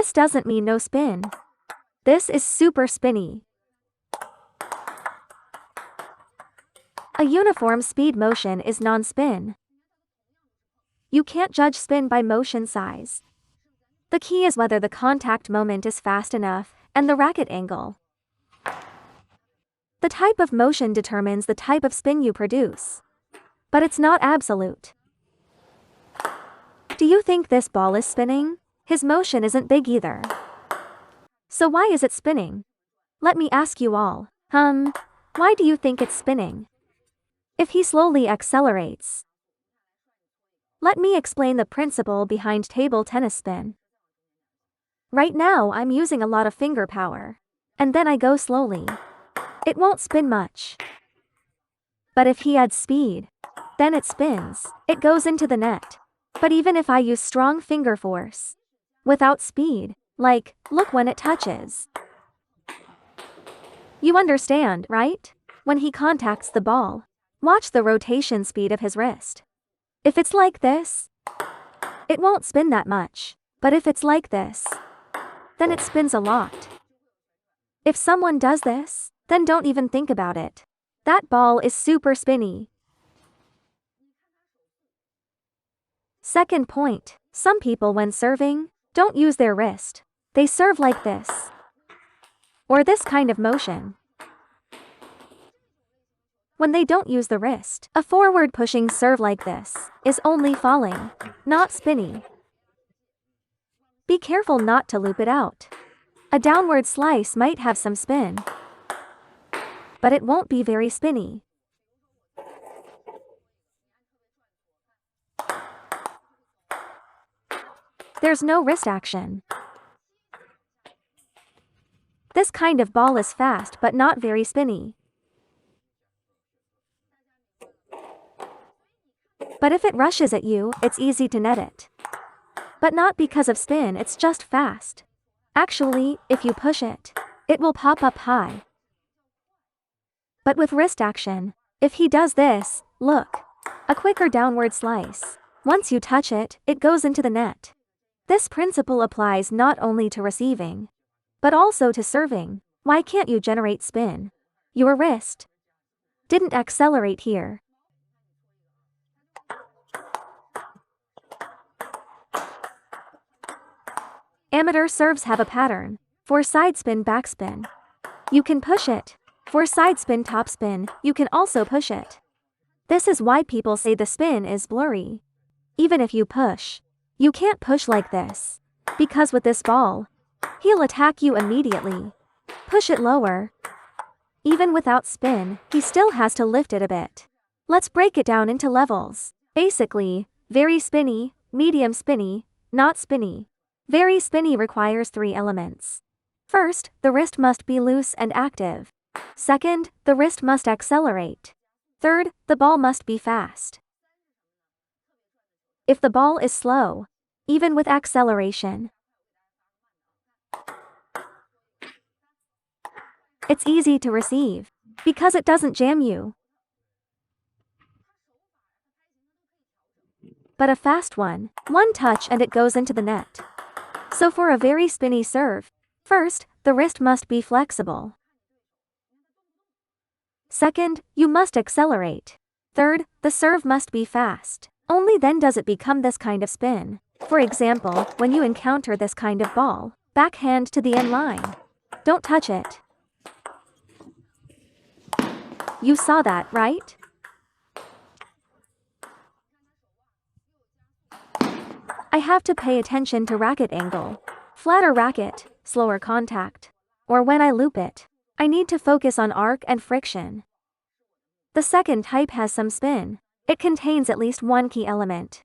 This doesn't mean no spin. This is super spinny. A uniform speed motion is non-spin. You can't judge spin by motion size. The key is whether the contact moment is fast enough, and the racket angle. The type of motion determines the type of spin you produce. But it's not absolute. Do you think this ball is spinning? His motion isn't big either. So why is it spinning? Let me ask you all. Why do you think it's spinning? If he slowly accelerates. Let me explain the principle behind table tennis spin. Right now I'm using a lot of finger power. And then I go slowly. It won't spin much. But if he adds speed, then it spins. It goes into the net. But even if I use strong finger force, without speed, like, look when it touches. You understand, right? When he contacts the ball, watch the rotation speed of his wrist. If it's like this, it won't spin that much. But if it's like this, then it spins a lot. If someone does this, then don't even think about it. That ball is super spinny. Second point, some people when serving, don't use their wrist. They serve like this. Or this kind of motion. When they don't use the wrist, a forward pushing serve like this is only falling, not spinny. Be careful not to loop it out. A downward slice might have some spin, but it won't be very spinny. There's no wrist action. This kind of ball is fast but not very spinny. But if it rushes at you, it's easy to net it. But not because of spin, it's just fast. Actually, if you push it, it will pop up high. But with wrist action, if he does this, look, a quicker downward slice. Once you touch it, it goes into the net. This principle applies not only to receiving, but also to serving. Why can't you generate spin? Your wrist didn't accelerate here. Amateur serves have a pattern. For side spin, backspin, you can push it. For side spin, topspin, you can also push it. This is why people say the spin is blurry. Even if you push, you can't push like this. Because with this ball, he'll attack you immediately. Push it lower. Even without spin, he still has to lift it a bit. Let's break it down into levels. Basically, very spinny, medium spinny, not spinny. Very spinny requires 3 elements. First, the wrist must be loose and active. Second, the wrist must accelerate. Third, the ball must be fast. If the ball is slow, even with acceleration, it's easy to receive, because it doesn't jam you. But a fast one touch and it goes into the net. So for a very spinny serve, first, the wrist must be flexible. Second, you must accelerate. Third, the serve must be fast. Only then does it become this kind of spin. For example, when you encounter this kind of ball, backhand to the end line. Don't touch it. You saw that, right? I have to pay attention to racket angle. Flatter racket, slower contact. Or when I loop it, I need to focus on arc and friction. The second type has some spin. It contains at least one key element.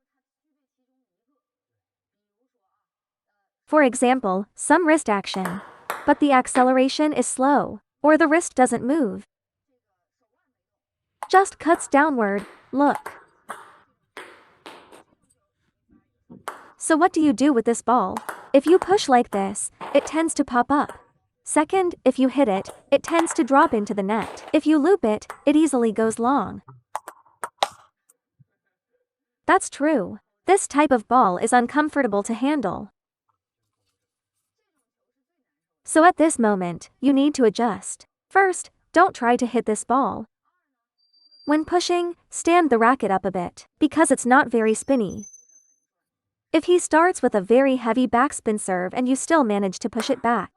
For example, some wrist action, but the acceleration is slow, or the wrist doesn't move. Just cuts downward, look. So what do you do with this ball? If you push like this, it tends to pop up. Second, if you hit it, it tends to drop into the net. If you loop it, it easily goes long. That's true. This type of ball is uncomfortable to handle. So at this moment, you need to adjust. First, don't try to hit this ball. When pushing, stand the racket up a bit, because it's not very spinny. If he starts with a very heavy backspin serve and you still manage to push it back.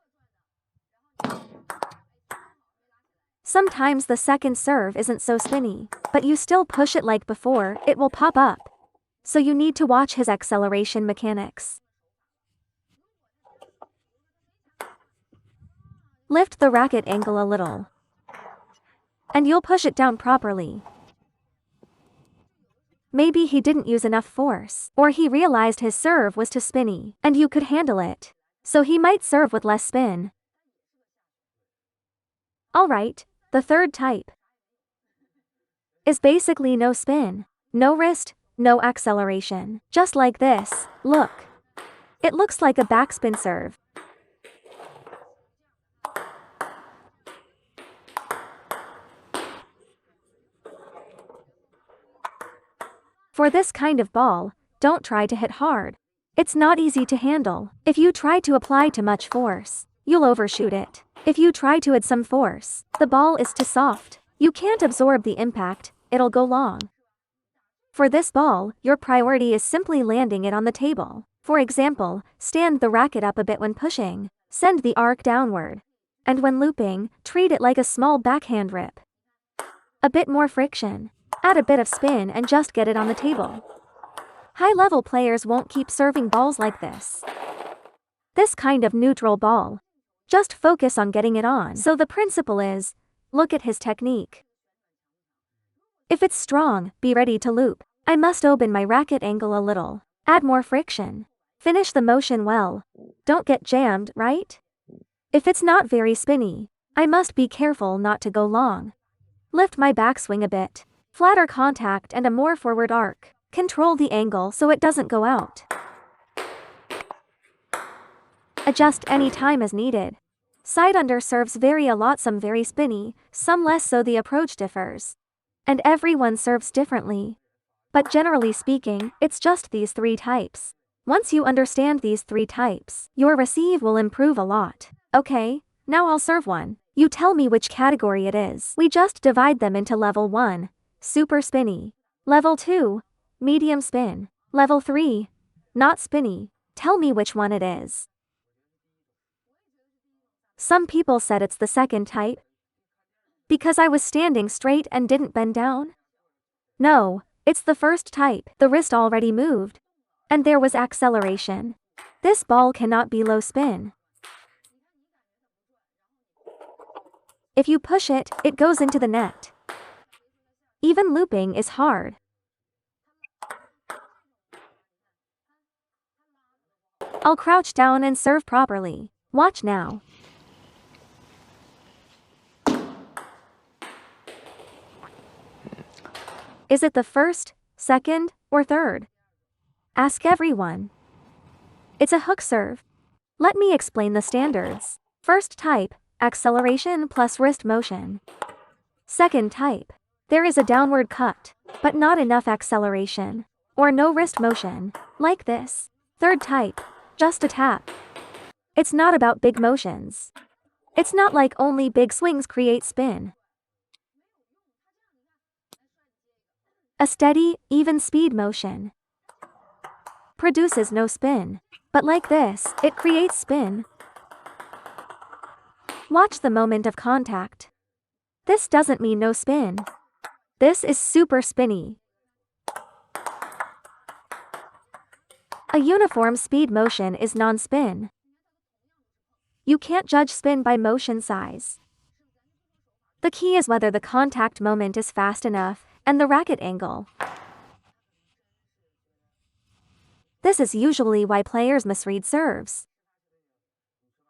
Sometimes the second serve isn't so spinny, but you still push it like before, it will pop up. So you need to watch his acceleration mechanics. Lift the racket angle a little, and you'll push it down properly. Maybe he didn't use enough force, or he realized his serve was too spinny, and you could handle it. So he might serve with less spin. Alright, the third type is basically no spin, no wrist, no acceleration. Just like this, look. It looks like a backspin serve. For this kind of ball, don't try to hit hard. It's not easy to handle. If you try to apply too much force, you'll overshoot it. If you try to add some force, the ball is too soft. You can't absorb the impact, it'll go long. For this ball, your priority is simply landing it on the table. For example, stand the racket up a bit when pushing, send the arc downward. And when looping, treat it like a small backhand rip. A bit more friction. Add a bit of spin and just get it on the table. High-level players won't keep serving balls like this. This kind of neutral ball. Just focus on getting it on. So the principle is, look at his technique. If it's strong, be ready to loop. I must open my racket angle a little. Add more friction. Finish the motion well. Don't get jammed, right? If it's not very spinny, I must be careful not to go long. Lift my backswing a bit. Flatter contact and a more forward arc. Control the angle so it doesn't go out. Adjust any time as needed. Side under serves vary a lot, some very spinny, some less, so the approach differs. And everyone serves differently. But generally speaking, it's just these three types. Once you understand these three types, your receive will improve a lot. Okay, now I'll serve one. You tell me which category it is. We just divide them into level 1. Super spinny. Level 2, medium spin. Level 3, not spinny. Tell me which one it is. Some people said it's the second type. Because I was standing straight and didn't bend down? No, it's the first type. The wrist already moved. And there was acceleration. This ball cannot be low spin. If you push it, it goes into the net. Even looping is hard. I'll crouch down and serve properly. Watch now. Is it the first, second, or third? Ask everyone. It's a hook serve. Let me explain the standards. First type, acceleration plus wrist motion. Second type, there is a downward cut, but not enough acceleration, or no wrist motion, like this. Third type, just a tap. It's not about big motions. It's not like only big swings create spin. A steady, even speed motion produces no spin, but like this, it creates spin. Watch the moment of contact. This doesn't mean no spin. This is super spinny. A uniform speed motion is non-spin. You can't judge spin by motion size. The key is whether the contact moment is fast enough, and the racket angle. This is usually why players misread serves.